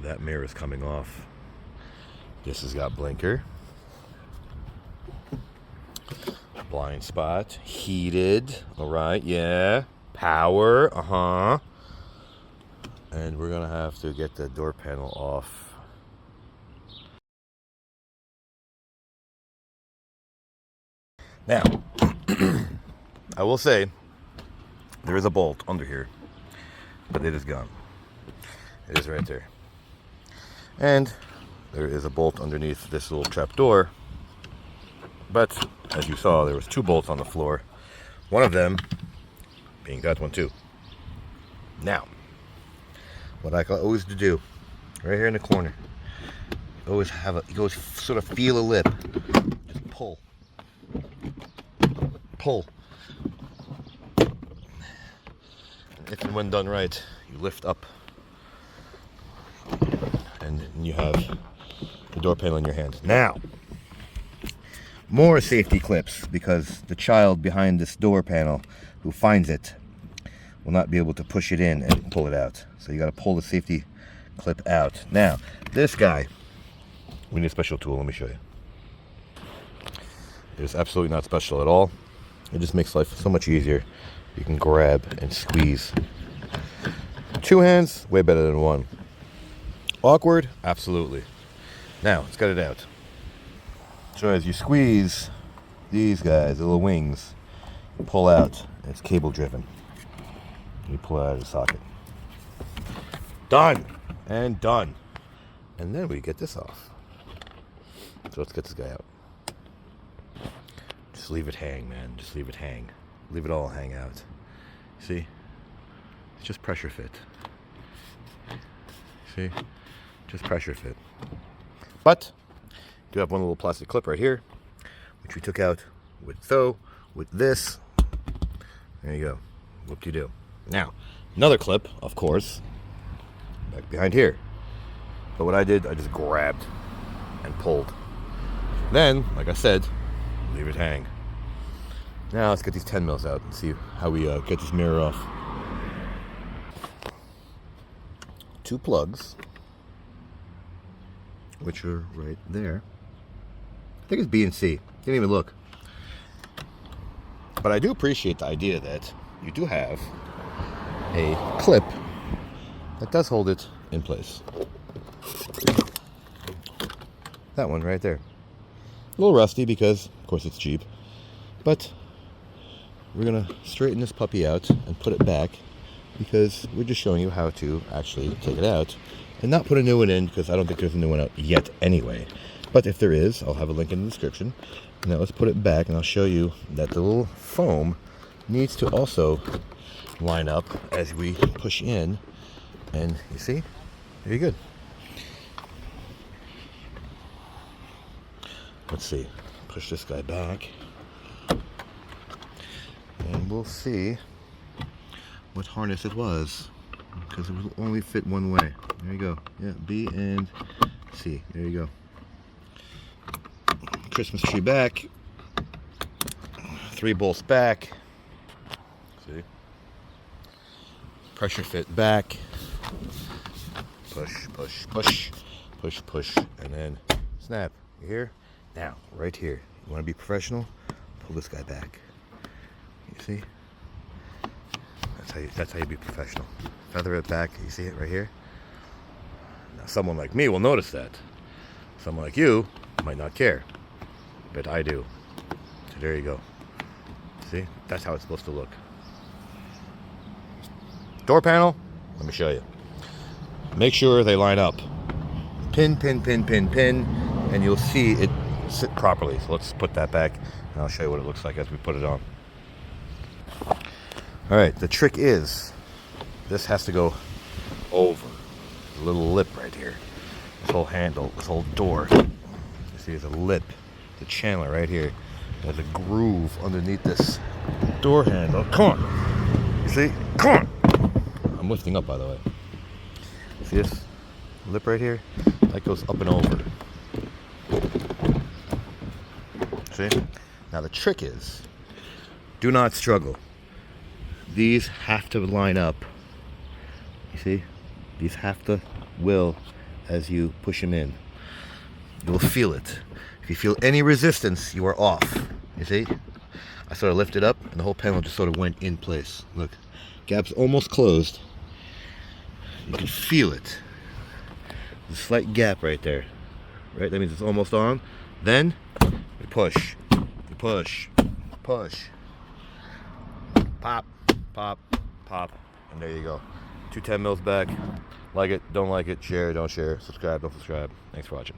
That mirror is coming off. This has got blinker. Blind spot. Heated. Alright, yeah. Power. And we're gonna have to get the door panel off. Now, I will say, there is a bolt under here, but it is gone. It is right there. And there is a bolt underneath this little trap door. But, as you saw, there was 2 bolts on the floor. One of them being that one too. Now, what I always do, right here in the corner, you always sort of feel a lip. Just pull. Pull. If and when done right, you lift up. And you have the door panel in your hand. Now, more safety clips, because the child behind this door panel who finds it will not be able to push it in and pull it out. So you got to pull the safety clip out. Now, this guy, we need a special tool. Let me show you. It's absolutely not special at all. It just makes life so much easier. You can grab and squeeze. 2 hands, way better than 1. Awkward? Absolutely. Now, let's get it out. So as you squeeze these guys, the little wings, you pull out. It's cable driven. You pull it out of the socket. Done! And done. And then we get this off. So let's get this guy out. Just leave it hang, man. Just leave it hang. Leave it all hang out. See? It's just pressure fit. See? Just pressure fit. But do have one little plastic clip right here, which we took out with this. There you go. Whoop-de-doo. Now, another clip, of course, back behind here. But what I did, I just grabbed and pulled. Then, like I said, leave it hang. Now let's get these 10 mils out and see how we get this mirror off. 2 plugs, which are right there. I think it's B and C. Didn't even look. But I do appreciate the idea that you do have a clip that does hold it in place. That one right there. A little rusty because, of course, it's cheap. But we're going to straighten this puppy out and put it back because we're just showing you how to actually take it out and not put a new one in, because I don't think there's a new one out yet anyway. But if there is, I'll have a link in the description. Now let's put it back and I'll show you that the little foam needs to also line up as we push in. And you see, very good. Let's see, push this guy back. And we'll see what harness it was, because it will only fit one way. There you go. Yeah, B and C. There you go. Christmas tree back. 3 bolts back. See? Pressure fit back. Push, push, push. Push, push. And then snap. You hear? Now, right here. You want to be professional? Pull this guy back. You see? That's how you be professional. Feather it back. You see it right here? Now, someone like me will notice that. Someone like you might not care. But I do. So there you go. See? That's how it's supposed to look. Door panel, let me show you. Make sure they line up. Pin, pin, pin, pin, pin, and you'll see it sit properly. So let's put that back, and I'll show you what it looks like as we put it on. All right, the trick is, this has to go over the little lip right here. This whole handle, this whole door. You see there's a lip, the channel right here. There's a groove underneath this door handle. Come on. You see? Come on. I'm lifting up, by the way. See this lip right here? That goes up and over. See? Now the trick is, do not struggle. These have to line up. You see? These have to will as you push them in. You will feel it. If you feel any resistance, you are off. You see? I sort of lifted up and the whole panel just sort of went in place. Look, gap's almost closed. You can feel it. There's a slight gap right there. Right? That means it's almost on. Then you push. You push. Push. Pop. Pop. Pop. And there you go. 210 mils back. Like it, don't like it, share, don't share, subscribe, don't subscribe. Thanks for watching.